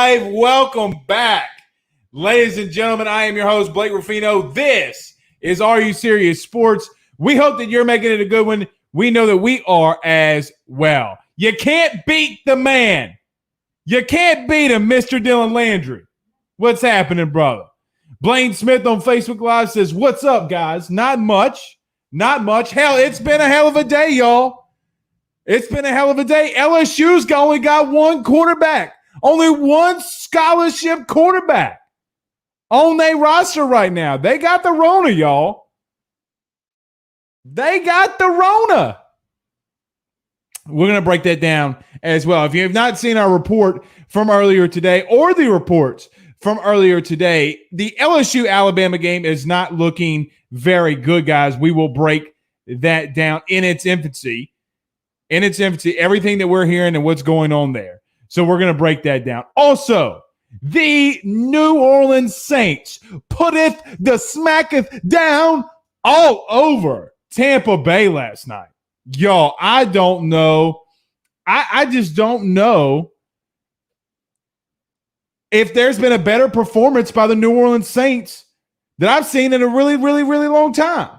live. Welcome back. Ladies and gentlemen, I am your host, Blake Ruffino. This is Are You Serious Sports. We hope that you're making it a good one. We know that we are as well. You can't beat the man. You can't beat him, Mr. Dylan Landry. What's happening, brother? Blaine Smith on Facebook Live says, what's up, guys? Not much. Not much. Hell, it's been a hell of a day, y'all. It's been a hell of a day. LSU's only got one quarterback. Only one scholarship quarterback on their roster right now. They got the Rona, y'all. They got the Rona. We're going to break that down as well. If you have not seen our report from earlier today or the reports from earlier today, the LSU-Alabama game is not looking very good, guys. We will break that down in its infancy. In its infancy, everything that we're hearing and what's going on there. So we're going to break that down. Also, the New Orleans Saints putteth the smacketh down all over Tampa Bay last night. Y'all, I don't know. I just don't know if there's been a better performance by the New Orleans Saints that I've seen in a really, really, really long time.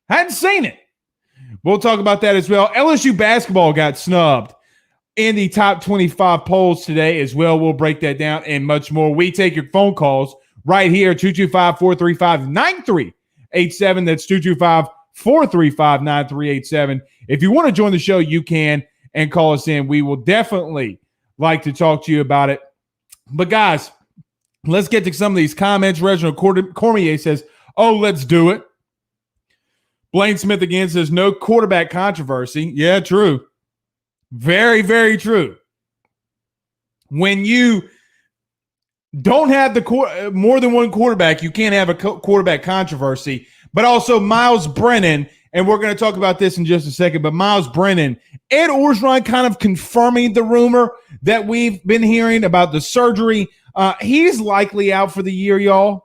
I hadn't seen it. We'll talk about that as well. LSU basketball got snubbed in the top 25 polls today as well. We'll break that down and much more. We take your phone calls right here, 225-435-9387. That's 225-435-9387. If you want to join the show, you can and call us in. We will definitely like to talk to you about it. But, guys, let's get to some of these comments. Reginald Cormier says, oh, let's do it. Blaine Smith again says, no quarterback controversy. Yeah, true. Very, very true. When you don't have the more than one quarterback, you can't have a quarterback controversy. But also Myles Brennan, and we're going to talk about this in just a second, but Myles Brennan, Ed Orgeron kind of confirming the rumor that we've been hearing about the surgery. He's likely out for the year, y'all.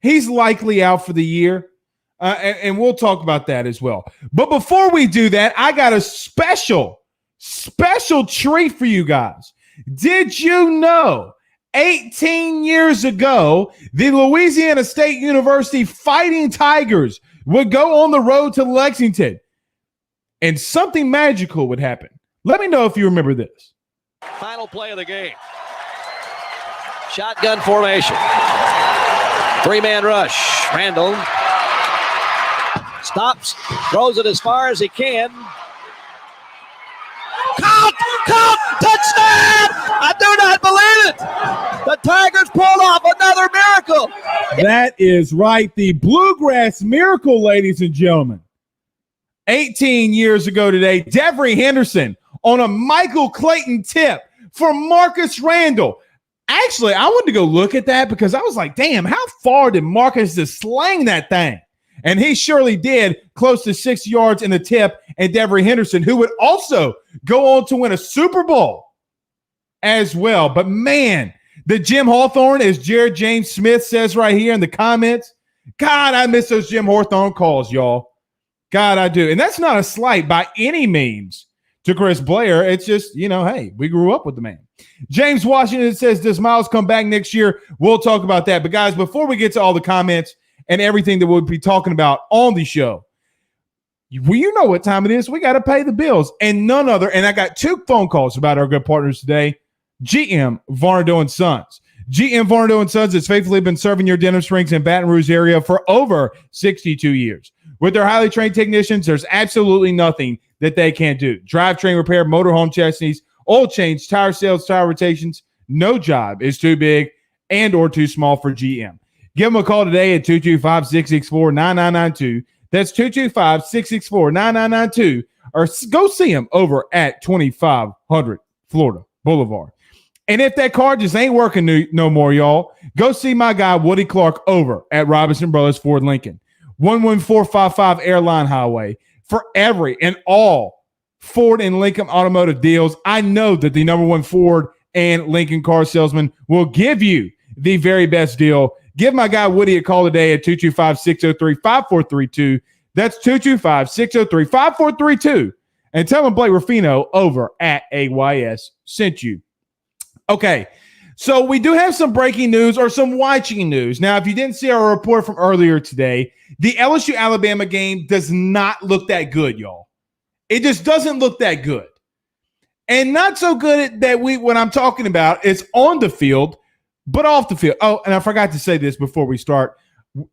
He's likely out for the year. And we'll talk about that as well. But before we do that, I got a special treat for you guys. Did you know 18 years ago, the Louisiana State University Fighting Tigers would go on the road to Lexington and something magical would happen? Let me know if you remember this. Final play of the game. Shotgun formation. Three-man rush. Randall stops, throws it as far as he can. Caught, touchdown! I do not believe it. The Tigers pulled off another miracle. That is right. The Bluegrass Miracle, ladies and gentlemen. 18 years ago today, Devery Henderson on a Michael Clayton tip for Marcus Randall. Actually, I wanted to go look at that because I was like, damn, how far did Marcus just slang that thing? And he surely did, close to 6 yards in the tip. And Devery Henderson, who would also go on to win a Super Bowl as well. But, man, the Jim Hawthorne, as Jared James Smith says right here in the comments, God, I miss those Jim Hawthorne calls, y'all. God, I do. And that's not a slight by any means to Chris Blair. It's just, hey, we grew up with the man. James Washington says, does Myles come back next year? We'll talk about that. But, guys, before we get to all the comments and everything that we'll be talking about on the show, well, you know what time it is. We got to pay the bills. And none other, and I got two phone calls about our good partners today, GM Varnado & Sons. GM Varnado & Sons has faithfully been serving your dentist rings in Baton Rouge area for over 62 years. With their highly trained technicians, there's absolutely nothing that they can't do. Drivetrain repair, motorhome chassis, oil change, tire sales, tire rotations. No job is too big and or too small for GM. Give them a call today at 225-664-9992. That's 225-664-9992. Or go see them over at 2500 Florida Boulevard. And if that car just ain't working no more, y'all, go see my guy Woody Clark over at Robinson Brothers Ford Lincoln. 11455 Airline Highway. For every and all Ford and Lincoln automotive deals, I know that the number one Ford and Lincoln car salesman will give you the very best deal. Give my guy Woody a call today at 225-603-5432. That's 225-603-5432. And tell him Blake Ruffino over at AYS sent you. Okay. So we do have some breaking news or some watching news. Now, if you didn't see our report from earlier today, the LSU-Alabama game does not look that good, y'all. It just doesn't look that good. And not so good that what I'm talking about is on the field, but off the field. Oh, and I forgot to say this before we start.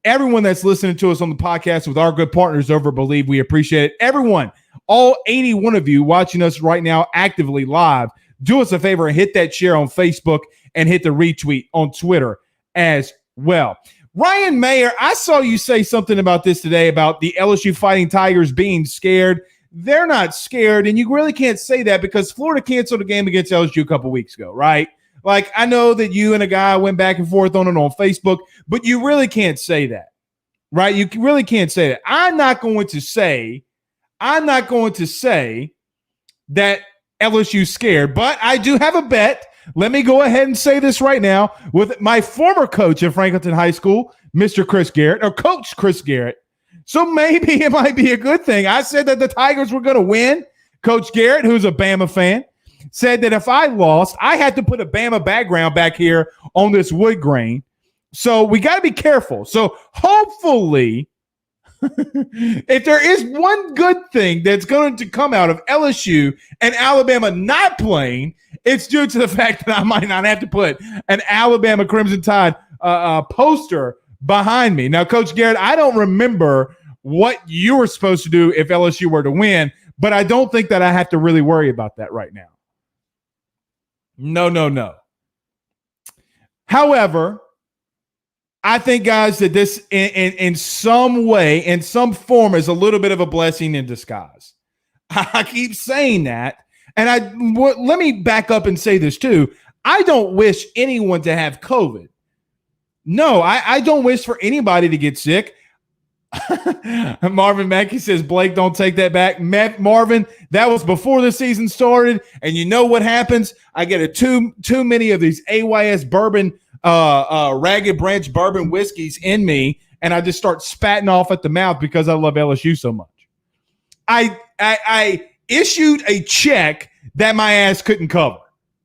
Everyone that's listening to us on the podcast with our good partners over at Believe, we appreciate it. Everyone, all 81 of you watching us right now actively live, do us a favor and hit that share on Facebook and hit the retweet on Twitter as well. Ryan Mayer, I saw you say something about this today about the LSU Fighting Tigers being scared. They're not scared, and you really can't say that because Florida canceled a game against LSU a couple weeks ago, right? Like, I know that you and a guy went back and forth on it on Facebook, but you really can't say that, right? You really can't say that. I'm not going to say that LSU's scared, but I do have a bet. Let me go ahead and say this right now with my former coach at Franklinton High School, Mr. Chris Garrett, or Coach Chris Garrett. So maybe it might be a good thing. I said that the Tigers were going to win. Coach Garrett, who's a Bama fan, said that if I lost, I had to put a Bama background back here on this wood grain. So we got to be careful. So hopefully, if there is one good thing that's going to come out of LSU and Alabama not playing, it's due to the fact that I might not have to put an Alabama Crimson Tide poster behind me. Now, Coach Garrett, I don't remember what you were supposed to do if LSU were to win, but I don't think that I have to really worry about that right now. No. However, I think, guys, that this in some way, in some form, is a little bit of a blessing in disguise. I keep saying that. And let me back up and say this too. I don't wish anyone to have COVID. No, I don't wish for anybody to get sick. Marvin Mackey says, Blake, don't take that back. Marvin, that was before the season started. And you know what happens? I get too many of these AYS bourbon, Ragged Branch bourbon whiskeys in me, and I just start spatting off at the mouth because I love LSU so much. I issued a check that my ass couldn't cover,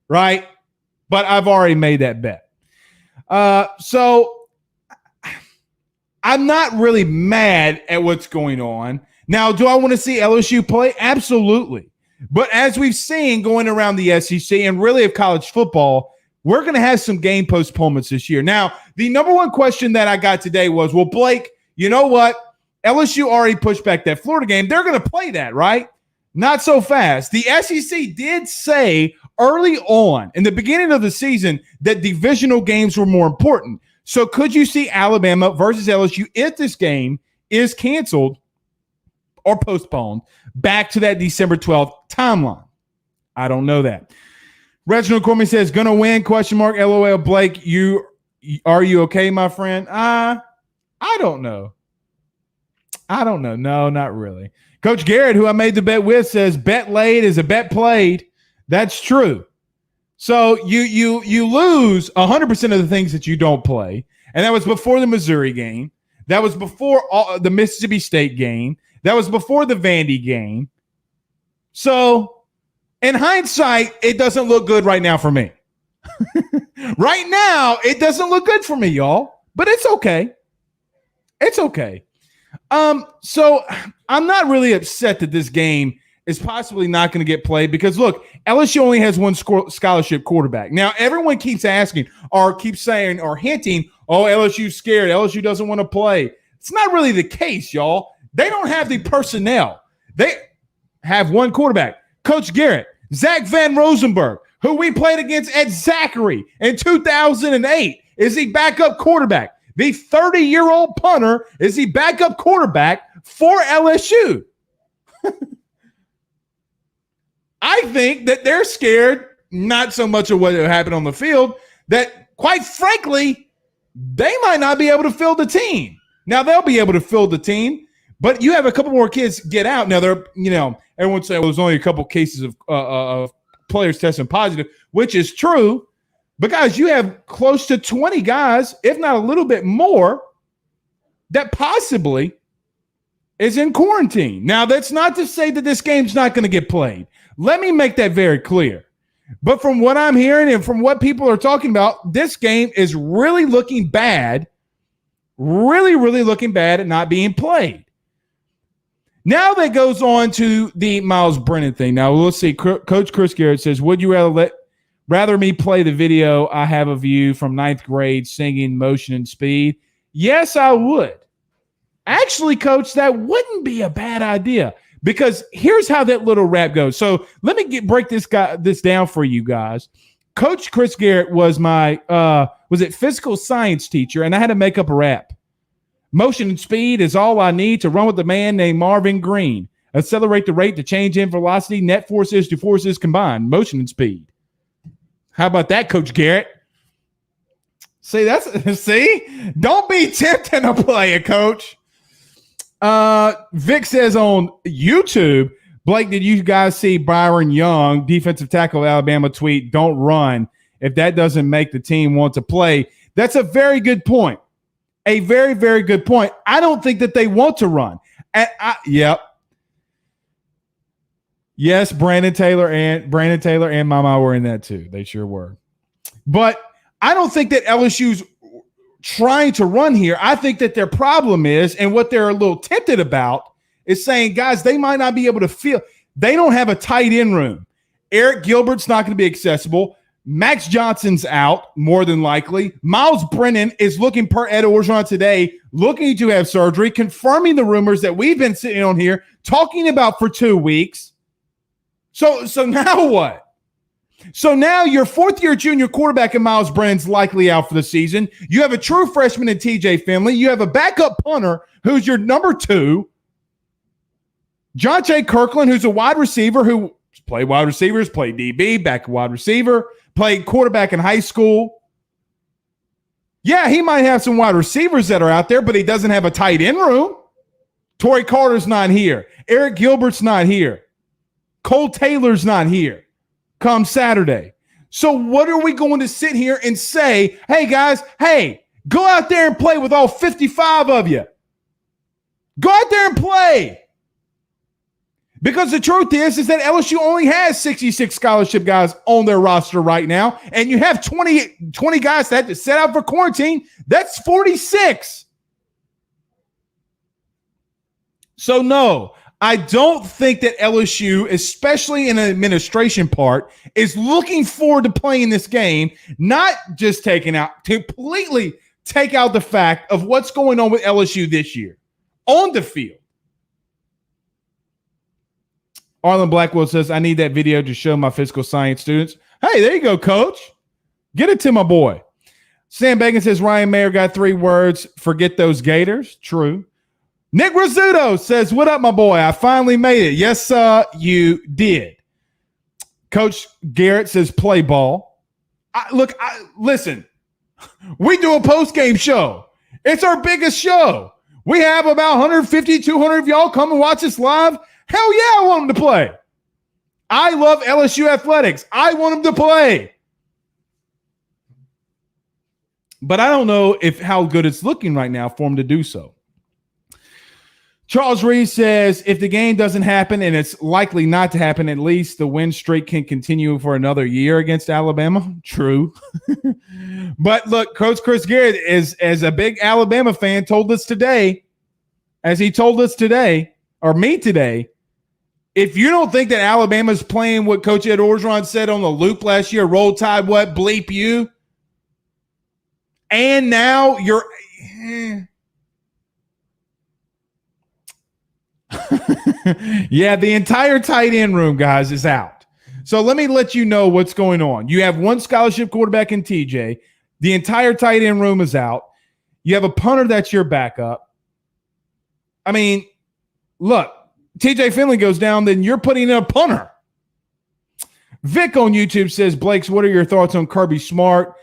right? But I've already made that bet. So I'm not really mad at what's going on. Now, do I want to see LSU play? Absolutely. But as we've seen going around the SEC and really of college football, we're going to have some game postponements this year. Now, the number one question that I got today was, well, Blake, you know what? LSU already pushed back that Florida game. They're going to play that, right? Not so fast. The SEC did say early on in the beginning of the season that divisional games were more important. So could you see Alabama versus LSU if this game is canceled or postponed back to that December 12th timeline? I don't know that. Reginald Cormier says, gonna win, question mark, LOL. Blake, are you okay, my friend? I don't know. No, not really. Coach Garrett, who I made the bet with, says bet laid is a bet played. That's true. So you lose 100% of the things that you don't play. And that was before the Missouri game. That was before the Mississippi State game. That was before the Vandy game. So in hindsight, it doesn't look good right now for me. Right now, it doesn't look good for me, y'all. But it's okay. It's okay. So I'm not really upset that this game is possibly not going to get played because, look, LSU only has one scholarship quarterback. Now, everyone keeps asking or keeps saying or hinting, oh, LSU's scared. LSU doesn't want to play. It's not really the case, y'all. They don't have the personnel. They have one quarterback, Coach Garrett, Zach Van Rosenberg, who we played against at Zachary in 2008. Is he backup quarterback? The 30-year-old punter is the backup quarterback for LSU. I think that they're scared, not so much of what happened on the field, that quite frankly, they might not be able to field the team. Now, they'll be able to field the team, but you have a couple more kids get out. Now, everyone say, well, there's only a couple cases of players testing positive, which is true. But, guys, you have close to 20 guys, if not a little bit more, that possibly is in quarantine. Now, that's not to say that this game's not going to get played. Let me make that very clear. But from what I'm hearing and from what people are talking about, this game is really looking bad, really, really looking bad at not being played. Now that goes on to the Myles Brennan thing. Now, we'll see. Coach Chris Garrett says, would you rather me play the video I have of you from 9th grade singing Motion and Speed? Yes, I would. Actually, Coach, that wouldn't be a bad idea because here's how that little rap goes. So let me break this down for you guys. Coach Chris Garrett was my physical science teacher, and I had to make up a rap. Motion and speed is all I need to run with a man named Marvin Green. Accelerate the rate to change in velocity. Net forces to forces combined. Motion and speed. How about that, Coach Garrett? See, don't be tempting to play it, Coach. Vic says on YouTube, Blake, did you guys see Byron Young, defensive tackle Alabama, tweet, don't run if that doesn't make the team want to play? That's a very good point. A very, very good point. I don't think that they want to run. Yep. Yes, Brandon Taylor and Mama were in that too. They sure were. But I don't think that LSU's trying to run here. I think that their problem is, and what they're a little tempted about, is saying, guys, they might not be able to feel. They don't have a tight end room. Eric Gilbert's not going to be accessible. Max Johnson's out, more than likely. Myles Brennan is looking, per Ed Orgeron today, looking to have surgery, confirming the rumors that we've been sitting on here talking about for 2 weeks. So now what? So now your fourth-year junior quarterback in Myles Brennan's likely out for the season. You have a true freshman in TJ Finley. You have a backup punter who's your number 2. John J. Kirkland, who's a wide receiver who played wide receivers, played DB, back wide receiver, played quarterback in high school. Yeah, he might have some wide receivers that are out there, but he doesn't have a tight end room. Torrey Carter's not here. Eric Gilbert's not here. Cole Taylor's not here come Saturday. So what are we going to sit here and say, hey, guys, go out there and play with all 55 of you. Go out there and play. Because the truth is that LSU only has 66 scholarship guys on their roster right now, and you have 20 guys that have to set out for quarantine. That's 46. So, no, I don't think that LSU, especially in an administration part, is looking forward to playing this game, not just completely take out the fact of what's going on with LSU this year on the field. Arlen Blackwell says, I need that video to show my physical science students. Hey, there you go, Coach. Get it to my boy. Sam Bacon says, Ryan Mayer got 3 words. Forget those Gators. True. Nick Rizzuto says, what up, my boy? I finally made it. Yes, you did. Coach Garrett says, play ball. Listen, we do a post-game show. It's our biggest show. We have about 150, 200 of y'all come and watch us live. Hell yeah, I want them to play. I love LSU athletics. I want them to play. But I don't know how good it's looking right now for them to do so. Charles Reed says, if the game doesn't happen, and it's likely not to happen, at least the win streak can continue for another year against Alabama. True. But look, Coach Chris Garrett, as a big Alabama fan, told us today, or me today, if you don't think that Alabama's playing what Coach Ed Orgeron said on the Loop last year, roll tide, what, bleep you, and now you're yeah, the entire tight end room, guys, is out. So let me let you know what's going on. You have 1 scholarship quarterback in TJ. The entire tight end room is out. You have a punter that's your backup. I mean, look, TJ Finley goes down, then you're putting in a punter. Vic on YouTube says, Blakes, what are your thoughts on Kirby Smart?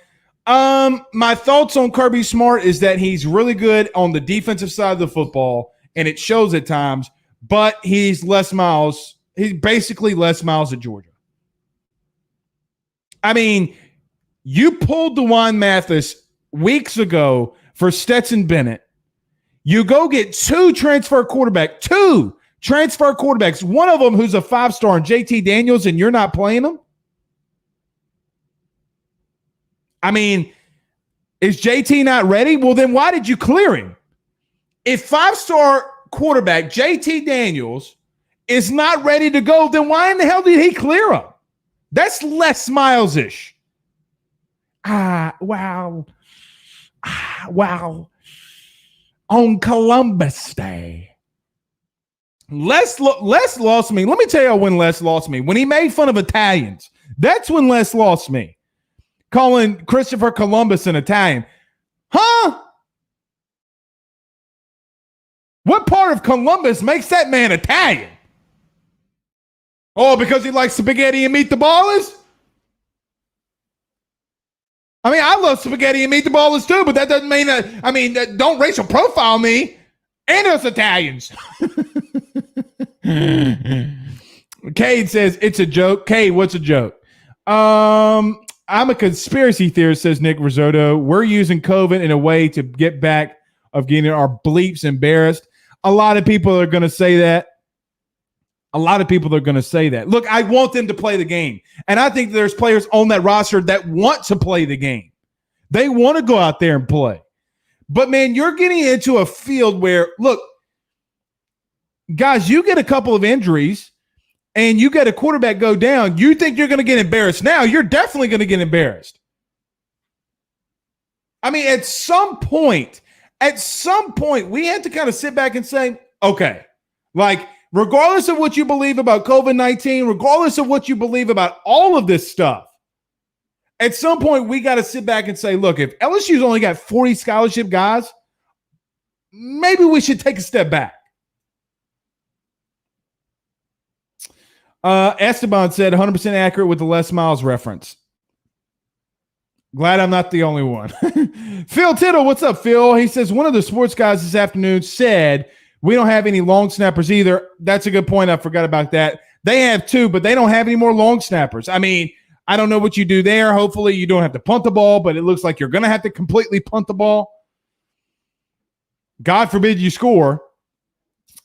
My thoughts on Kirby Smart is that he's really good on the defensive side of the football, and it shows at times, but he's Les Miles. He's basically Les Miles at Georgia. I mean, you pulled DeJuan Mathis weeks ago for Stetson Bennett. You go get 2 transfer quarterbacks, one of them who's a 5-star, and JT Daniels, and you're not playing them? I mean, is JT not ready? Well, then why did you clear him? If five-star quarterback JT Daniels is not ready to go, then why in the hell did he clear him? That's Les Miles-ish. Wow. On Columbus Day. Les lost me. Let me tell you when Les lost me. When he made fun of Italians. That's when Les lost me. Calling Christopher Columbus an Italian. Huh? What part of Columbus makes that man Italian? Oh, because he likes spaghetti and meatballs? I mean, I love spaghetti and meatballs too, but that doesn't mean that, don't racial profile me and us Italians. Cade says, it's a joke. Cade, what's a joke? I'm a conspiracy theorist, says Nick Risotto. We're using COVID in a way to get back of getting our bleeps embarrassed. A lot of people are going to say that. Look, I want them to play the game. And I think there's players on that roster that want to play the game. They want to go out there and play. But, man, you're getting into a field where, look, guys, you get a couple of injuries and you get a quarterback go down. You think you're going to get embarrassed now. You're definitely going to get embarrassed. I mean, at some point, we had to kind of sit back and say, okay, like, regardless of what you believe about COVID-19, regardless of what you believe about all of this stuff, at some point we got to sit back and say, look, if LSU's only got 40 scholarship guys, maybe we should take a step back. Esteban said 100% accurate with the Les Miles reference. Glad I'm not the only one. Phil Tittle, what's up, Phil? He says one of the sports guys this afternoon said we don't have any long snappers either. That's a good point. I forgot about that. They have two, but they don't have any more long snappers. I mean, I don't know what you do there. Hopefully you don't have to punt the ball, but it looks like you're going to have to completely punt the ball. God forbid you score.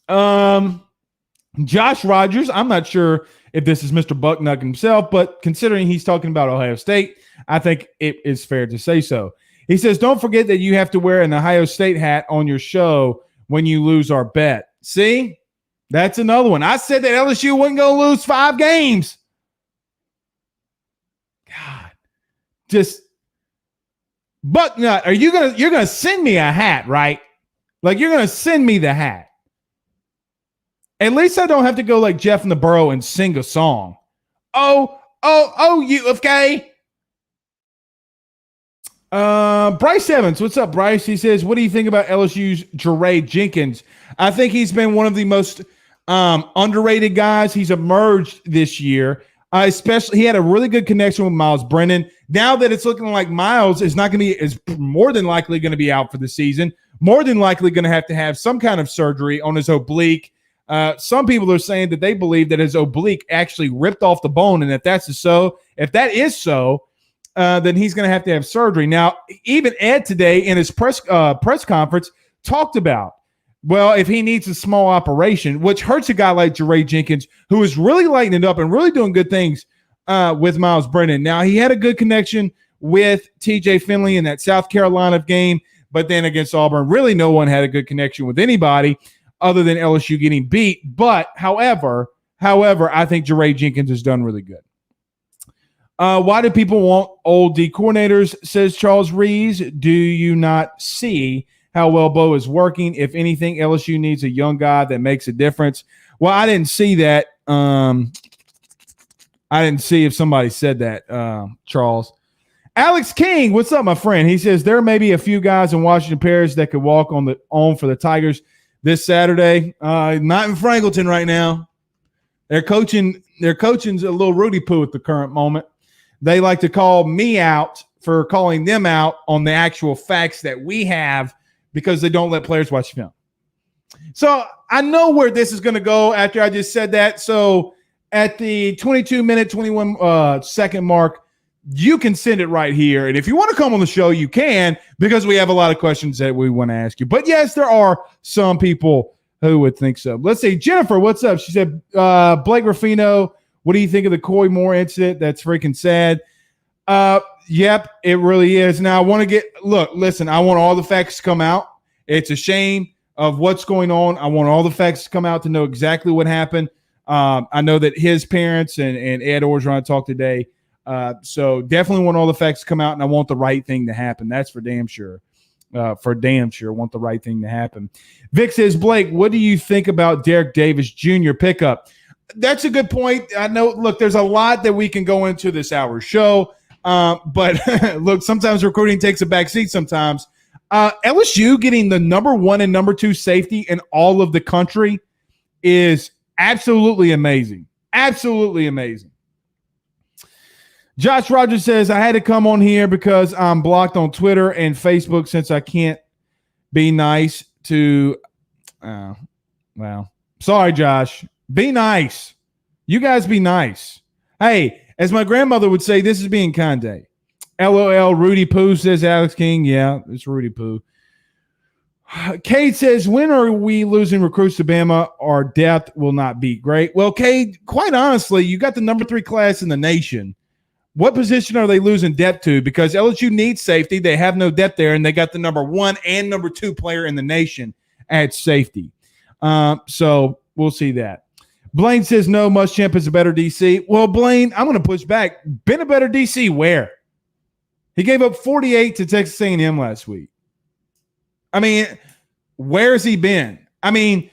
Josh Rogers, I'm not sure if this is Mr. Bucknut himself, but considering he's talking about Ohio State, I think it is fair to say so. He says, don't forget that you have to wear an Ohio State hat on your show when you lose our bet. See? That's another one. I said that LSU wasn't going to lose 5 games. God. Just Bucknut, you're going to send me a hat, right? Like you're going to send me the hat. At least I don't have to go like Jeff in the Burrow and sing a song. Oh, UFK. Bryce Evans, what's up, Bryce? He says, what do you think about LSU's Jaray Jenkins? I think he's been one of the most underrated guys. He's emerged this year. Especially, he had a really good connection with Myles Brennan. Now that it's looking like Myles is more than likely going to be out for the season, more than likely going to have some kind of surgery on his oblique. Some people are saying that they believe that his oblique actually ripped off the bone, and if that is so, then he's going to have surgery. Now, even Ed today in his press conference talked about, well, if he needs a small operation, which hurts a guy like Jaray Jenkins, who is really lighting it up and really doing good things with Myles Brennan. Now, he had a good connection with TJ Finley in that South Carolina game, but then against Auburn, really no one had a good connection with anybody other than LSU getting beat. But, however, I think Jaray Jenkins has done really good. Why do people want old D coordinators, says Charles Rees. Do you not see how well Bo is working? If anything, LSU needs a young guy that makes a difference. Well, I didn't see that. I didn't see if somebody said that, Charles. Alex King, what's up, my friend? He says there may be a few guys in Washington Parish that could walk on for the Tigers this Saturday. Not in Franklinton right now. Their coaching's a little Rudy Poo at the current moment. They like to call me out for calling them out on the actual facts that we have because they don't let players watch film. So I know where this is going to go after I just said that. So at the 22-minute, 21-second mark, you can send it right here. And if you want to come on the show, you can, because we have a lot of questions that we want to ask you. But, yes, there are some people who would think so. Let's see. Jennifer, what's up? She said, Blake Ruffino, what do you think of the Coy Moore incident? That's freaking sad. Yep, it really is. Now, I want to listen, I want all the facts to come out. It's a shame of what's going on. I want all the facts to come out to know exactly what happened. I know that his parents and Ed Orgeron talked today. So definitely want all the facts to come out, and I want the right thing to happen. That's for damn sure. Want the right thing to happen. Vic says, Blake, what do you think about Derek Davis Jr. pickup? That's a good point. I know, look, there's a lot that we can go into this hour show. But look, sometimes recruiting takes a back seat sometimes. LSU getting the number 1 and number 2 safety in all of the country is absolutely amazing. Absolutely amazing. Josh Rogers says, I had to come on here because I'm blocked on Twitter and Facebook since I can't be nice to well, sorry, Josh. Be nice. You guys be nice. Hey, as my grandmother would say, this is being kind day. LOL, Rudy Poo, says Alex King. Yeah, it's Rudy Poo. Cade says, when are we losing recruits to Bama? Our depth will not be great. Well, Cade, quite honestly, you got the number 3 class in the nation. What position are they losing depth to? Because LSU needs safety. They have no depth there, and they got the number 1 and number 2 player in the nation at safety. So we'll see that. Blaine says, no, Muschamp is a better DC. Well, Blaine, I'm going to push back. Been a better DC where? He gave up 48 to Texas A&M last week. I mean, where's he been? I mean,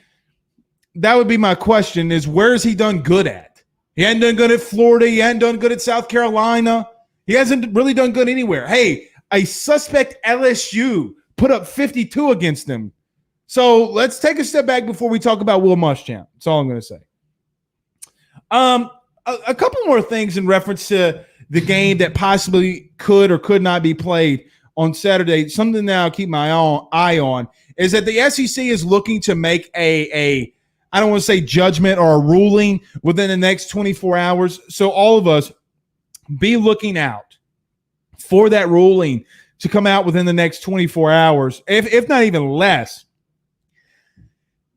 that would be my question is where's he done good at? He hadn't done good at Florida. He hadn't done good at South Carolina. He hasn't really done good anywhere. Hey, a suspect LSU put up 52 against them. So let's take a step back before we talk about Will Muschamp. That's all I'm going to say. A couple more things in reference to the game that possibly could or could not be played on Saturday. Something that I'll keep my eye on is that the SEC is looking to make a I don't want to say judgment or a ruling within the next 24 hours. So all of us be looking out for that ruling to come out within the next 24 hours, if not even less.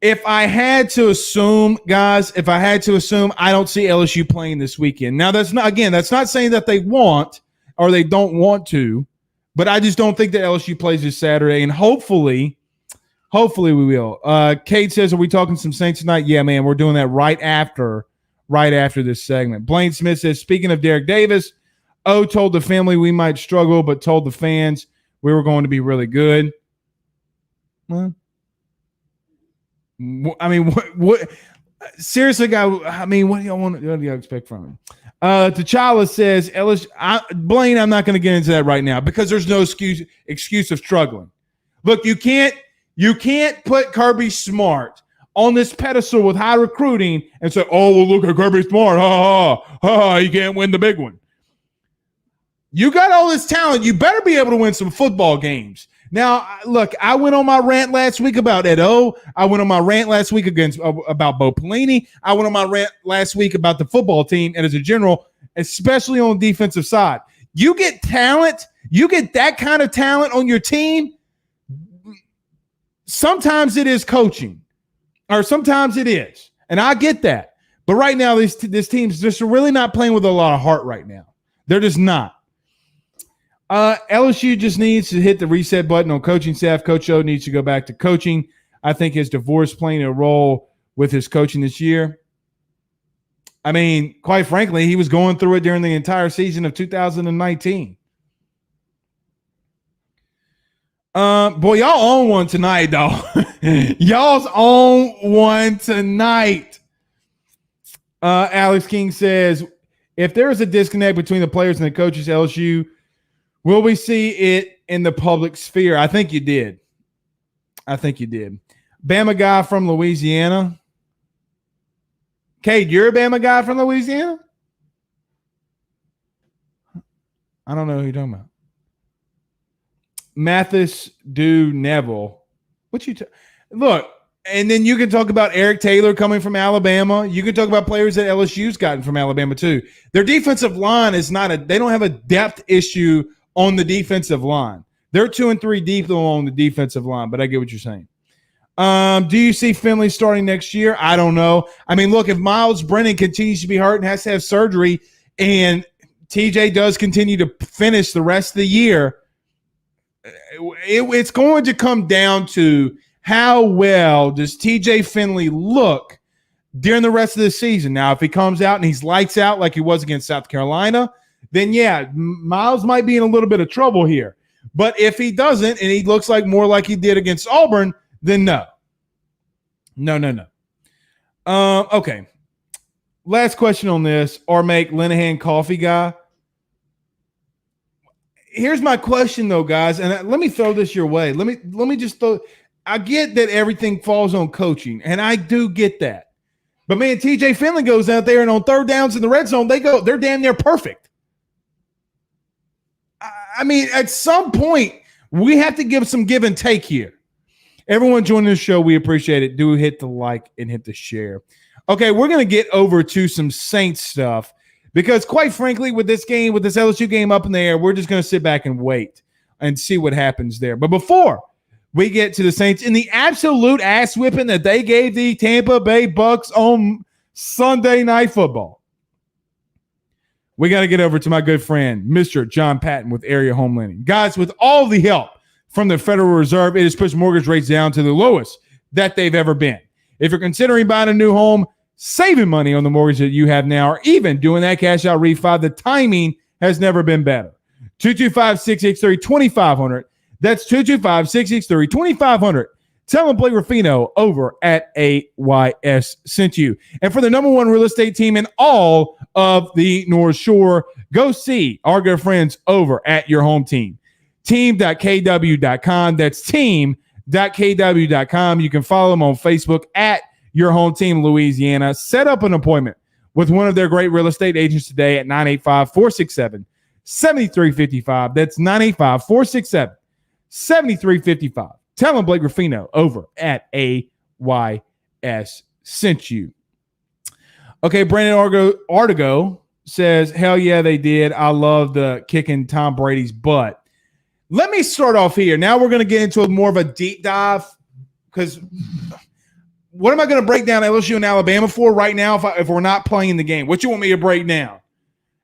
If I had to assume, guys, I don't see LSU playing this weekend. Now, that's not saying that they want or they don't want to, but I just don't think that LSU plays this Saturday, and hopefully we will. Kate says, are we talking some Saints tonight? Yeah, man, we're doing that right after this segment. Blaine Smith says, speaking of Derek Davis, O told the family we might struggle, but told the fans we were going to be really good. Well, I mean, what? Seriously, guy. I mean, what do you expect from him? T'Challa says, Blaine, I'm not going to get into that right now because there's no excuse of struggling. Look, you can't put Kirby Smart on this pedestal with high recruiting and say, oh, well, look at Kirby Smart. You can't win the big one. You got all this talent. You better be able to win some football games. Now, look, I went on my rant last week about Ed O. I went on my rant last week about Bo Pelini. I went on my rant last week about the football team and as a general, especially on the defensive side. You get talent, you get that kind of talent on your team, sometimes it is coaching, or sometimes it is. And I get that. But right now, this team's just really not playing with a lot of heart right now. They're just not. LSU just needs to hit the reset button on coaching staff. Coach O needs to go back to coaching. I think his divorce playing a role with his coaching this year. I mean, quite frankly, he was going through it during the entire season of 2019. Boy, y'all own one tonight, dog. Y'all's own one tonight. Alex King says, if there is a disconnect between the players and the coaches, LSU, will we see it in the public sphere? I think you did. Bama guy from Louisiana. Cade, you're a Bama guy from Louisiana? I don't know who you're talking about. Mathis Neville. Look, and then you can talk about Eric Taylor coming from Alabama. You can talk about players that LSU's gotten from Alabama too. Their defensive line is they don't have a depth issue on the defensive line. They're 2 and 3 deep on the defensive line, but I get what you're saying. Do you see Finley starting next year? I don't know. I mean, look, if Myles Brennan continues to be hurt and has to have surgery and TJ does continue to finish the rest of the year, it's going to come down to how well does TJ Finley look during the rest of the season. Now, if he comes out and he's lights out like he was against South Carolina, then yeah, Myles might be in a little bit of trouble here. But if he doesn't and he looks like more like he did against Auburn, then no. Okay. Last question on this, or make Linehan coffee guy. Here's my question though, guys, and let me throw this your way. Let me just throw. I get that everything falls on coaching, and I do get that. But man, TJ Finley goes out there and on third downs in the red zone, they're damn near perfect. I mean, at some point, we have to give some give and take here. Everyone joining the show, we appreciate it. Do hit the like and hit the share. Okay, we're going to get over to some Saints stuff because, quite frankly, with this game, with this LSU game up in the air, we're just going to sit back and wait and see what happens there. But before we get to the Saints in the absolute ass whipping that they gave the Tampa Bay Bucs on Sunday Night Football, we got to get over to my good friend, Mr. John Patton with Area Home Lending. Guys, with all the help from the Federal Reserve, it has pushed mortgage rates down to the lowest that they've ever been. If you're considering buying a new home, saving money on the mortgage that you have now, or even doing that cash out refi, the timing has never been better. 225-663-2500. That's 225-663-2500. Tell them Blake Ruffino over at AYS sent you. And for the number one real estate team in all of the North Shore, go see our good friends over at Your Home Team. Team.kw.com. That's team.kw.com. You can follow them on Facebook at Your Home Team Louisiana. Set up an appointment with one of their great real estate agents today at 985-467-7355. That's 985-467-7355. Tell them Blake Ruffino over at AYS sent you. Okay, Brandon Artigo says, hell yeah, they did. I love the kicking Tom Brady's butt. Let me start off here. Now we're going to get into more of a deep dive because what am I going to break down LSU and Alabama for right now if we're not playing the game? What you want me to break down?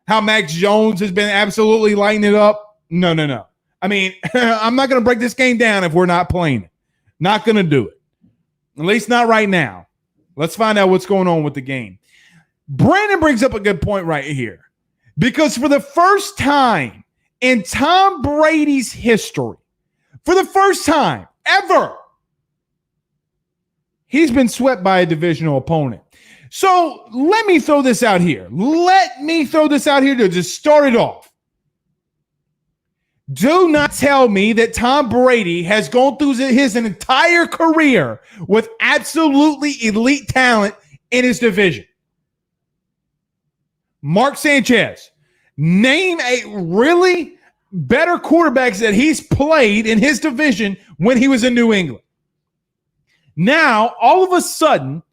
How Max Jones has been absolutely lighting it up? No. I mean, I'm not going to break this game down if we're not playing it. Not going to do it. At least not right now. Let's find out what's going on with the game. Brandon brings up a good point right here because for the first time in Tom Brady's history, for the first time ever, he's been swept by a divisional opponent. So let me throw this out here. To just start it off. Do not tell me that Tom Brady has gone through his entire career with absolutely elite talent in his division. Mark Sanchez, name a really better quarterbacks that he's played in his division when he was in New England. Now, all of a sudden,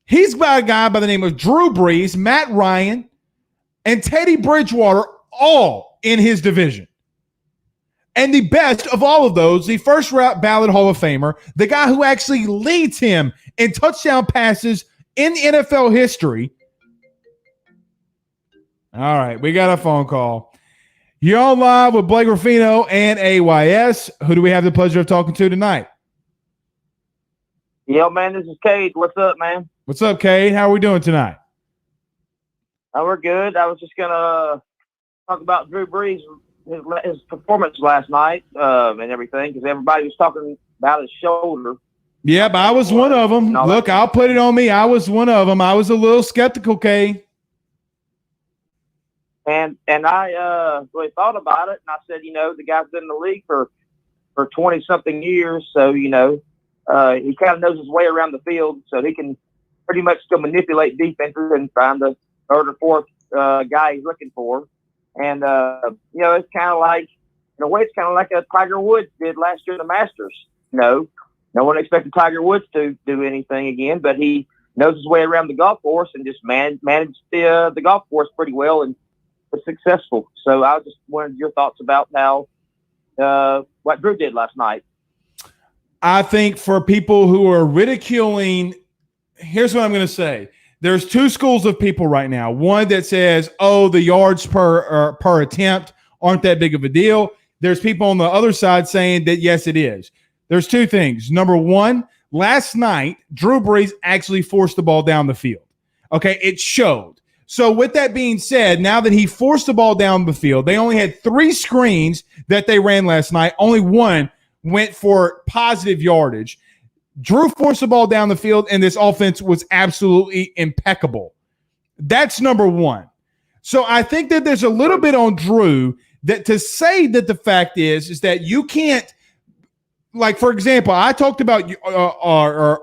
he's got a guy by the name of Drew Brees, Matt Ryan, and Teddy Bridgewater all in his division. And the best of all of those, the first round ballot Hall of Famer, the guy who actually leads him in touchdown passes in NFL history. All right, we got a phone call. You're on live with Blake Ruffino and AYS. Who do we have the pleasure of talking to tonight? Yo, man, this is Cade. What's up, man? What's up, Cade? How are we doing tonight? We're good. I was just going to talk about Drew Brees, his performance last night and everything, because everybody was talking about his shoulder. Yeah, but I was one of them. Look, I'll put it on me. I was one of them. I was a little skeptical, Cade. And I really thought about it, and I said, the guy's been in the league for 20-something years, so, he kind of knows his way around the field, so he can pretty much still manipulate defenses and find the third or fourth guy he's looking for. And, it's kind of like, in a way, it's kind of like a Tiger Woods did last year at the Masters. No one expected Tiger Woods to do anything again, but he knows his way around the golf course and just managed the golf course pretty well and was successful. So I just wanted your thoughts about how what Drew did last night. I think for people who are ridiculing, here's what I'm going to say. There's two schools of people right now. One that says, oh, the yards per attempt aren't that big of a deal. There's people on the other side saying that, yes, it is. There's two things. Number one, last night, Drew Brees actually forced the ball down the field. Okay, it showed. So with that being said, now that he forced the ball down the field, they only had 3 screens that they ran last night. Only one went for positive yardage. Drew forced the ball down the field, and this offense was absolutely impeccable. That's number one. So I think that there's a little bit on Drew that to say that the fact is that you can't, like, for example, I talked about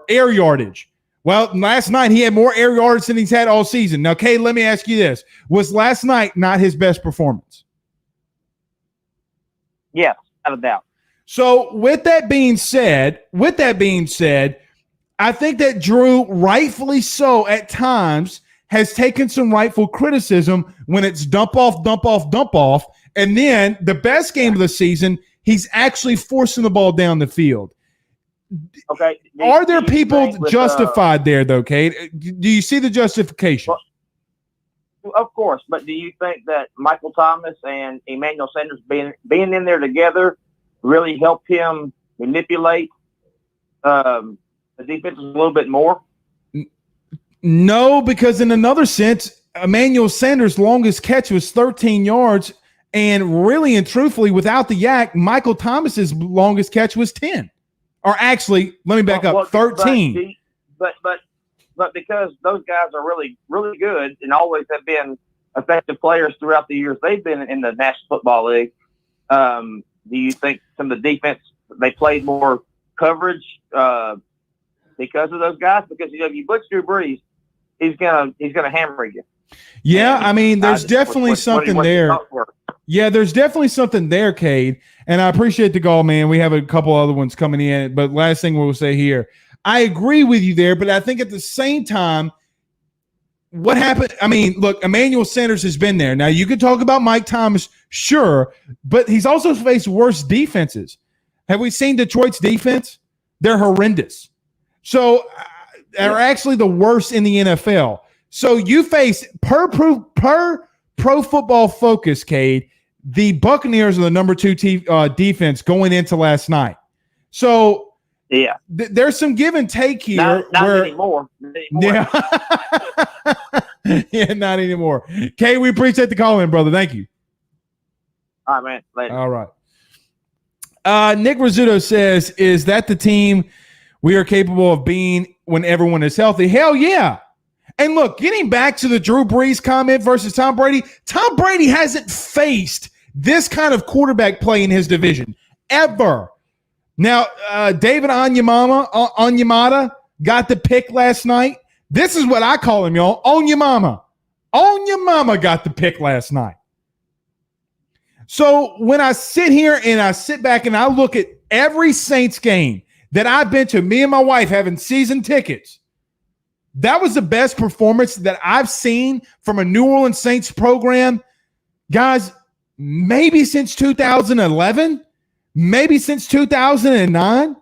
air yardage. Well, last night he had more air yards than he's had all season. Now, Kay, let me ask you this. Was last night not his best performance? Yes, without a doubt. So with that being said, I think that Drew, rightfully so at times, has taken some rightful criticism when it's dump off. And then the best game of the season, he's actually forcing the ball down the field. Okay. Are there people justified there, though, Kate? Do you see the justification? Well, of course, but do you think that Michael Thomas and Emmanuel Sanders being in there together really helped him manipulate the defense a little bit more? No, because in another sense, Emmanuel Sanders' longest catch was 13 yards, and really and truthfully, without the yak, Michael Thomas's longest catch was 10. Or actually, let me back up, 13. But because those guys are really, really good and always have been effective players throughout the years they've been in the National Football League, do you think some of the defense, they played more coverage because of those guys? Because, you know, if you blitz Drew Brees, he's gonna hammer you. Yeah, I mean, there's definitely something there. Yeah, there's definitely something there, Cade. And I appreciate the call, man. We have a couple other ones coming in. But last thing we'll say here, I agree with you there. But I think at the same time, what happened? I mean, look, Emmanuel Sanders has been there. Now, you can talk about Mike Thomas, sure, but he's also faced worse defenses. Have we seen Detroit's defense? They're horrendous. So they're actually the worst in the NFL. So you face, per Pro Football Focus, Cade, the Buccaneers are the number 2 defense going into last night. So yeah, there's some give and take here. Not anymore. Yeah. Yeah, not anymore. Cade, we appreciate the call in, brother. Thank you. All right, man. Later. All right. Nick Rizzuto says, is that the team we are capable of being when everyone is healthy? Hell yeah. And look, getting back to the Drew Brees comment versus Tom Brady hasn't faced this kind of quarterback play in his division ever. Now, David Onyemata got the pick last night. This is what I call him, y'all. Onyemata got the pick last night. So when I sit here and I sit back and I look at every Saints game that I've been to, me and my wife having season tickets, that was the best performance that I've seen from a New Orleans Saints program, guys, maybe since 2011, maybe since 2009.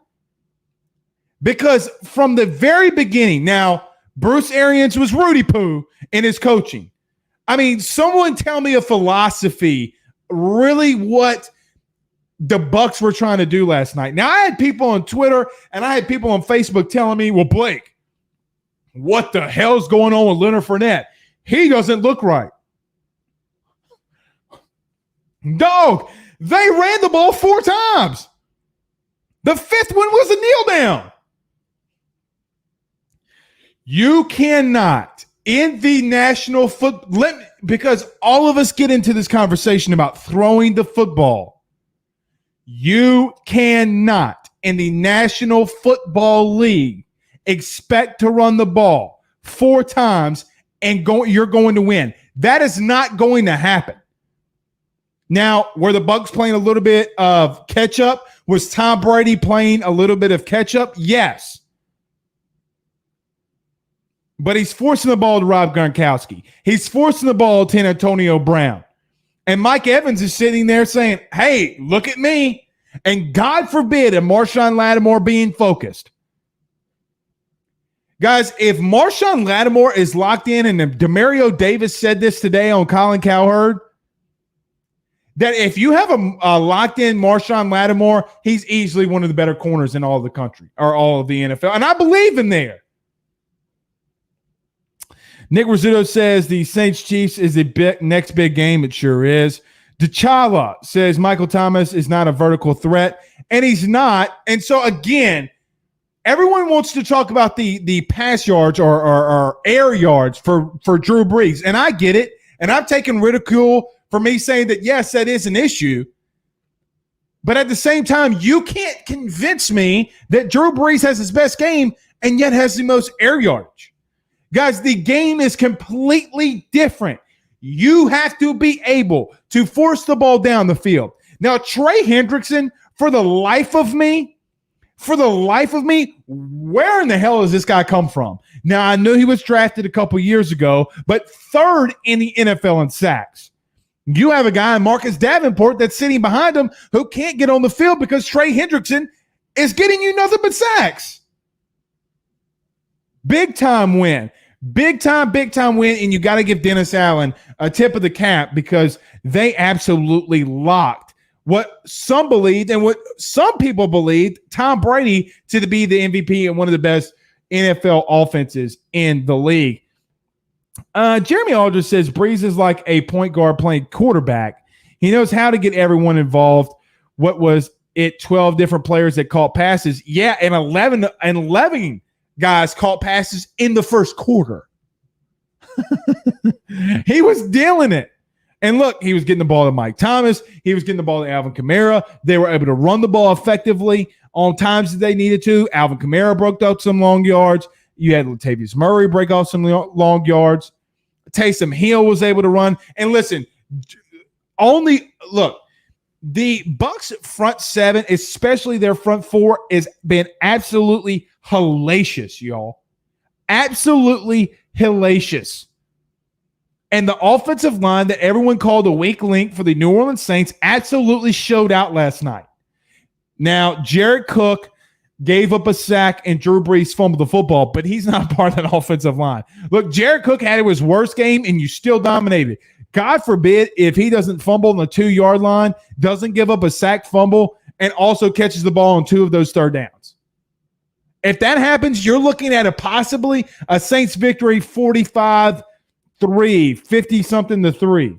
Because from the very beginning, now, Bruce Arians was Rudy Poo in his coaching. I mean, someone tell me a philosophy, really what the Bucs were trying to do last night. Now, I had people on Twitter and I had people on Facebook telling me, well, Blake, what the hell's going on with Leonard Fournette? He doesn't look right. Dog, they ran the ball 4 times. The 5th one was a kneel down. You cannot, in the national football, because all of us get into this conversation about throwing the football. You cannot, in the National Football League, expect to run the ball 4 times and you're going to win. That is not going to happen. Now, were the Bucs playing a little bit of catch up? Was Tom Brady playing a little bit of catch up? Yes. But he's forcing the ball to Rob Gronkowski. He's forcing the ball to Antonio Brown. And Mike Evans is sitting there saying, hey, look at me. And God forbid a Marshawn Lattimore being focused. Guys, if Marshawn Lattimore is locked in, and Demario Davis said this today on Colin Cowherd, that if you have a locked-in Marshawn Lattimore, he's easily one of the better corners in all of the country or all of the NFL. And I believe in there. Nick Rizzuto says the Saints-Chiefs is the next big game. It sure is. T'Challa says Michael Thomas is not a vertical threat, and he's not. And so, again, everyone wants to talk about the pass yards or air yards for Drew Brees, and I get it. And I've taken ridicule for me saying that, yes, that is an issue. But at the same time, you can't convince me that Drew Brees has his best game and yet has the most air yardage. Guys, the game is completely different. You have to be able to force the ball down the field. Now, Trey Hendrickson, for the life of me, where in the hell does this guy come from? Now, I knew he was drafted a couple years ago, but third in the NFL in sacks. You have a guy, Marcus Davenport, that's sitting behind him who can't get on the field because Trey Hendrickson is getting you nothing but sacks. Big time win. Big time win, and you got to give Dennis Allen a tip of the cap because they absolutely locked what some believed and what some people believed Tom Brady to be the MVP and one of the best NFL offenses in the league. Jeremy Aldridge says Brees is like a point guard playing quarterback. He knows how to get everyone involved. What was it, 12 different players that caught passes? Yeah, and 11 guys caught passes in the first quarter. He was dealing it. And look, he was getting the ball to Mike Thomas. He was getting the ball to Alvin Kamara. They were able to run the ball effectively on times that they needed to. Alvin Kamara broke up some long yards. You had Latavius Murray break off some long yards. Taysom Hill was able to run. And listen, the Bucs front seven, especially their front four, has been absolutely hellacious, y'all. Absolutely hellacious. And the offensive line that everyone called a weak link for the New Orleans Saints absolutely showed out last night. Now, Jared Cook gave up a sack and Drew Brees fumbled the football, but he's not part of that offensive line. Look, Jared Cook had his worst game and you still dominated. God forbid if he doesn't fumble on the 2-yard line, doesn't give up a sack fumble, and also catches the ball on 2 of those third downs. If that happens, you're looking at possibly a Saints victory 45-3, 50-something to 3.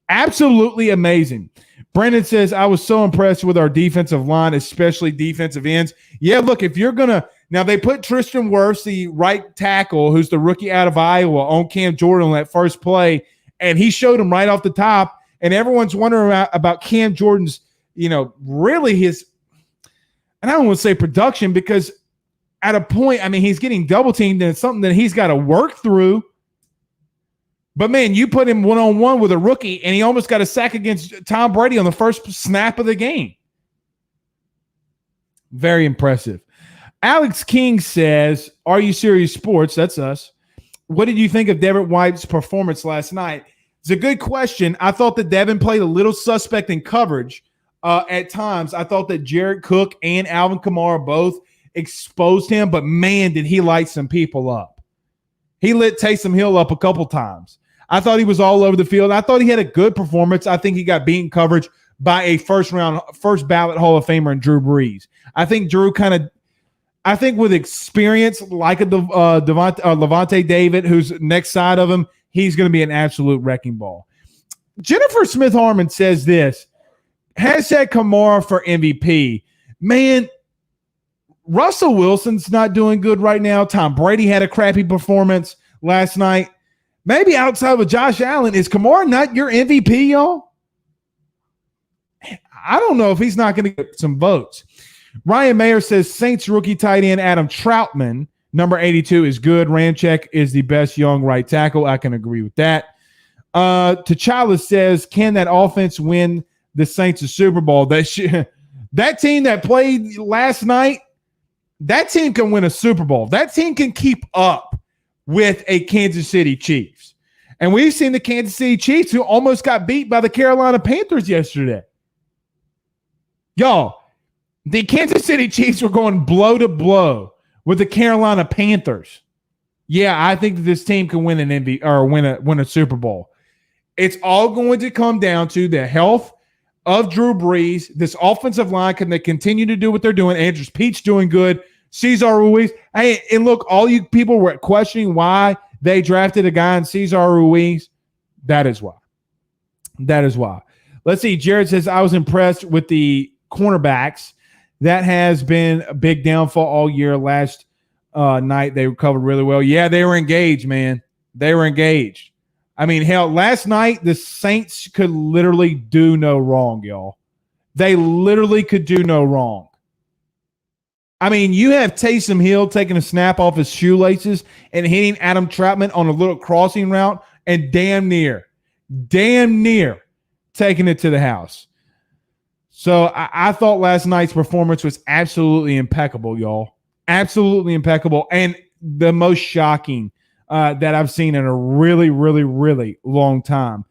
Absolutely amazing. Brennan says, I was so impressed with our defensive line, especially defensive ends. Yeah, look, if you're going to – now they put Tristan Wirfs, the right tackle, who's the rookie out of Iowa, on Cam Jordan on that first play, and he showed him right off the top, and everyone's wondering about Cam Jordan's, really his – and I don't want to say production because at a point, he's getting double-teamed, and it's something that he's got to work through. But, man, you put him one-on-one with a rookie, and he almost got a sack against Tom Brady on the first snap of the game. Very impressive. Alex King says, Are You Serious Sports? That's us. What did you think of Devin White's performance last night? It's a good question. I thought that Devin played a little suspect in coverage at times. I thought that Jared Cook and Alvin Kamara both exposed him, but, man, did he light some people up. He lit Taysom Hill up a couple times. I thought he was all over the field. I thought he had a good performance. I think he got beaten coverage by a first ballot Hall of Famer in Drew Brees. I think Drew with experience like Levante David, who's next side of him, he's going to be an absolute wrecking ball. Jennifer Smith Harmon says this, hashtag Kamara for MVP. Man, Russell Wilson's not doing good right now. Tom Brady had a crappy performance last night. Maybe outside of Josh Allen, is Kamara not your MVP, y'all? I don't know if he's not going to get some votes. Ryan Mayer says Saints rookie tight end Adam Troutman, number 82, is good. Ramczyk is the best young right tackle. I can agree with that. T'Challa says, can that offense win the Saints a Super Bowl? That team that played last night, that team can win a Super Bowl. That team can keep up with a Kansas City Chiefs. And we've seen the Kansas City Chiefs who almost got beat by the Carolina Panthers yesterday. Y'all, the Kansas City Chiefs were going blow to blow with the Carolina Panthers. Yeah, I think that this team can win an MVP or win a Super Bowl. It's all going to come down to the health of Drew Brees. This offensive line, can they continue to do what they're doing? Andrews Peach doing good. Cesar Ruiz. Hey, and look, all you people were questioning why they drafted a guy in Cesar Ruiz. That is why. That is why. Let's see. Jared says, I was impressed with the cornerbacks. That has been a big downfall all year. Last night, they recovered really well. Yeah, they were engaged, man. They were engaged. I mean, hell, last night, the Saints could literally do no wrong, y'all. They literally could do no wrong. I mean, you have Taysom Hill taking a snap off his shoelaces and hitting Adam Troutman on a little crossing route and damn near taking it to the house. So I thought last night's performance was absolutely impeccable, y'all. Absolutely impeccable. And the most shocking that I've seen in a really, really, really long time.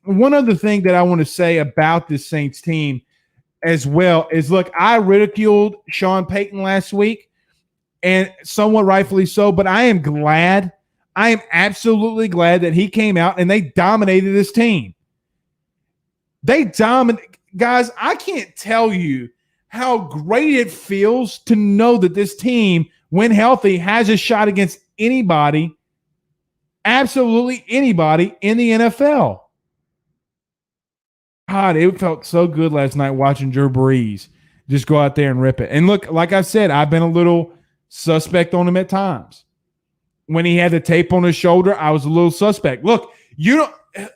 One other thing that I want to say about this Saints team as well is, look, I ridiculed Sean Payton last week, and somewhat rightfully so, but I am glad. I am absolutely glad that he came out and they dominated this team. They dominated. Guys, I can't tell you how great it feels to know that this team, when healthy, has a shot against anybody, absolutely anybody in the NFL. God, it felt so good last night watching Drew Brees just go out there and rip it. And look, like I said, I've been a little suspect on him at times. When he had the tape on his shoulder, I was a little suspect. Look,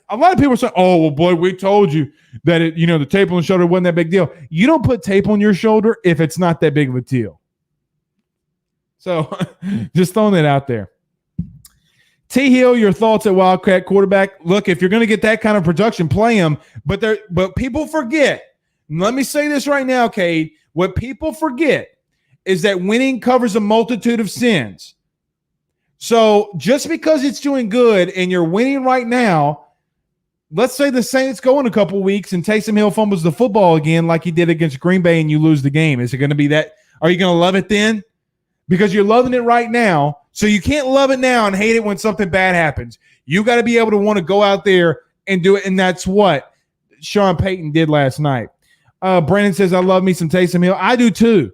a lot of people are saying, oh, well, boy, we told you that the tape on the shoulder wasn't that big deal. You don't put tape on your shoulder if it's not that big of a deal. So just throwing that out there. T. Hill, your thoughts at Wildcat quarterback? Look, if you're going to get that kind of production, play him. But people forget. Let me say this right now, Cade. What people forget is that winning covers a multitude of sins. So just because it's doing good and you're winning right now, let's say the Saints go in a couple weeks and Taysom Hill fumbles the football again like he did against Green Bay and you lose the game. Is it going to be that? Are you going to love it then? Because you're loving it right now. So you can't love it now and hate it when something bad happens. You got to be able to want to go out there and do it. And that's what Sean Payton did last night. Brennan says, I love me some Taysom Hill. I do too.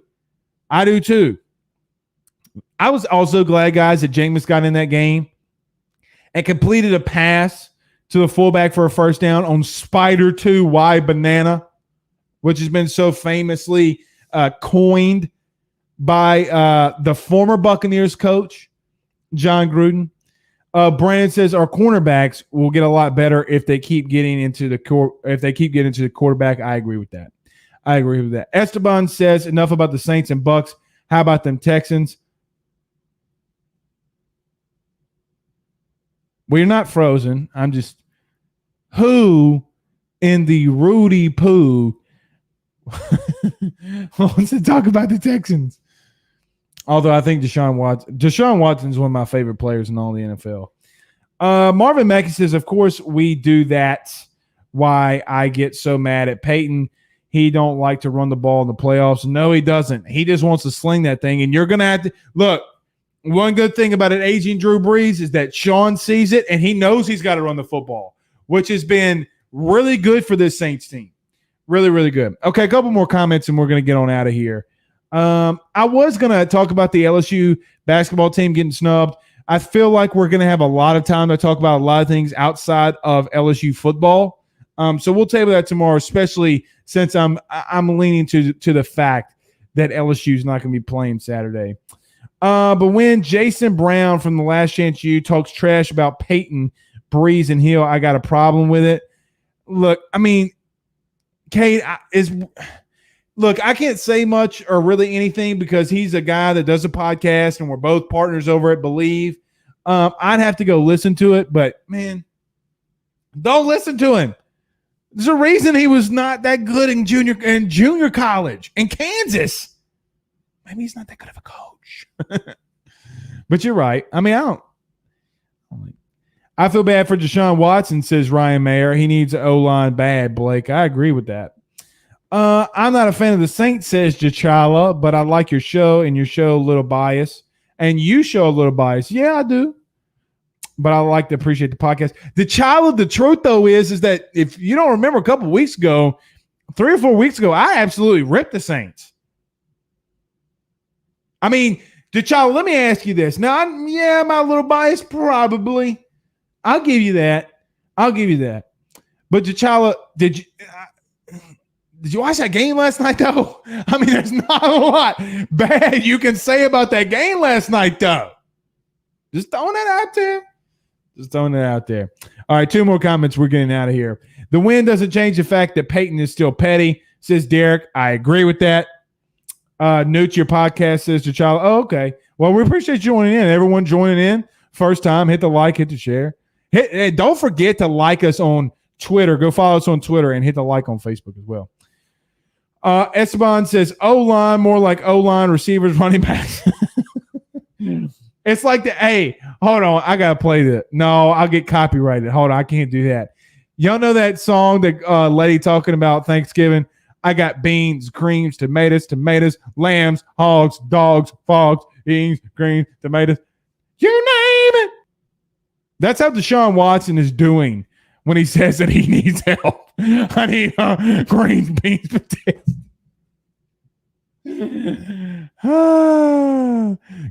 I was also glad, guys, that Jameis got in that game and completed a pass to the fullback for a first down on Spider 2 Y Banana, which has been so famously coined by the former Buccaneers coach, John Gruden. Brandon says our cornerbacks will get a lot better if they keep getting into the quarterback. I agree with that. Esteban says enough about the Saints and Bucs. How about them Texans? We're not frozen. I'm just who in the Rudy Poo wants to talk about the Texans. Although I think Deshaun Watson is one of my favorite players in all the NFL. Marvin Mackey says, of course we do that. Why I get so mad at Peyton. He don't like to run the ball in the playoffs. No, he doesn't. He just wants to sling that thing. And you're going to have to – look, one good thing about an aging Drew Brees is that Sean sees it, and he knows he's got to run the football, which has been really good for this Saints team. Really, really good. Okay, a couple more comments, and we're going to get on out of here. I was going to talk about the LSU basketball team getting snubbed. I feel like we're going to have a lot of time to talk about a lot of things outside of LSU football. So we'll table that tomorrow, especially since I'm leaning to the fact that LSU is not going to be playing Saturday. But when Jason Brown from The Last Chance U talks trash about Peyton, Breeze, and Hill, I got a problem with it. Look, I mean, Kate I can't say much or really anything because he's a guy that does a podcast and we're both partners over at Believe. I'd have to go listen to it, but man, don't listen to him. There's a reason he was not that good in junior college in Kansas. Maybe he's not that good of a coach. But you're right. I mean, I feel bad for Deshaun Watson, says Ryan Mayer. He needs an O-line bad, Blake. I agree with that. I'm not a fan of the Saints, says J'Challa, but I like your show, and your show a little bias. And you show a little bias. Yeah, I do. But I like to appreciate the podcast. J'Challa, the truth, though, is that if you don't remember a couple weeks ago, 3 or 4 weeks ago, I absolutely ripped the Saints. I mean, J'Challa, let me ask you this. Now, am I a little biased? Probably. I'll give you that. But J'Challa, did you watch that game last night, though? I mean, there's not a lot bad you can say about that game last night, though. Just throwing that out there. All right, 2 more comments. We're getting out of here. The win doesn't change the fact that Peyton is still petty, says Derek. I agree with that. New to your podcast, says J'Challa. Oh, okay. Well, we appreciate you joining in. Everyone joining in. First time, hit the like, hit the share. Don't forget to like us on Twitter. Go follow us on Twitter and hit the like on Facebook as well. Esteban says O-line, more like O-line, receivers, running backs. It's like hey, hold on, I got to play that. No, I'll get copyrighted. Hold on, I can't do that. Y'all know that song that lady talking about Thanksgiving? I got beans, creams, tomatoes, lambs, hogs, dogs, frogs, beans, greens, tomatoes. You name it. That's how Deshaun Watson is doing when he says that he needs help. I need greens, beans, potatoes.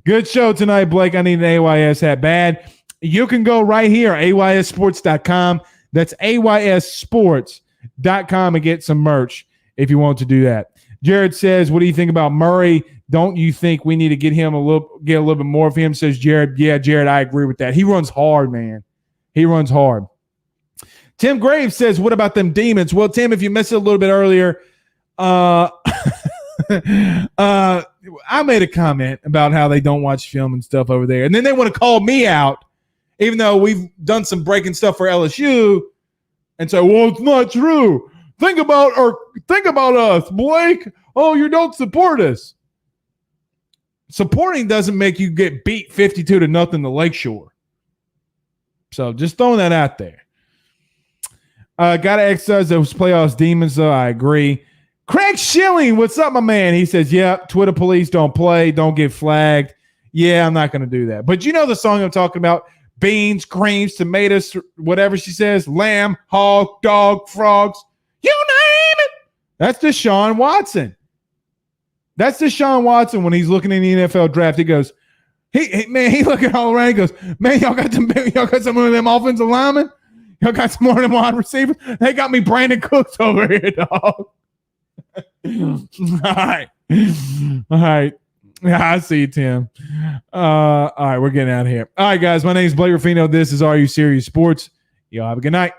Good show tonight, Blake. I need an AYS hat bad. You can go right here, AYSsports.com. That's AYSsports.com and get some merch if you want to do that. Jared says, what do you think about Murray? Don't you think we need to get a little bit more of him? Says Jared. Yeah, Jared, I agree with that. He runs hard, man. He runs hard. Tim Graves says, what about them demons? Well, Tim, if you missed it a little bit earlier, I made a comment about how they don't watch film and stuff over there. And then they want to call me out, even though we've done some breaking stuff for LSU, and say, well, it's not true. Think about us, Blake. Oh, you don't support us. Supporting doesn't make you get beat 52-0 to Lakeshore. So just throwing that out there. Got to exercise those playoffs demons, though. I agree. Craig Schilling, what's up, my man? He says, yeah, Twitter police don't play, don't get flagged. Yeah, I'm not going to do that. But you know the song I'm talking about? Beans, creams, tomatoes, whatever she says, lamb, hog, dog, frogs. You name it. That's Deshaun Watson. That's Deshaun Watson when he's looking in the NFL draft. He goes, he looking all around. He goes, man, y'all got some of them offensive linemen? Y'all got some more of them wide receivers? They got me Brandon Cooks over here, dog. All right. Yeah, I see you, Tim. All right, we're getting out of here. All right, guys, my name is Blake Ruffino. This is Are You Serious Sports. Y'all have a good night.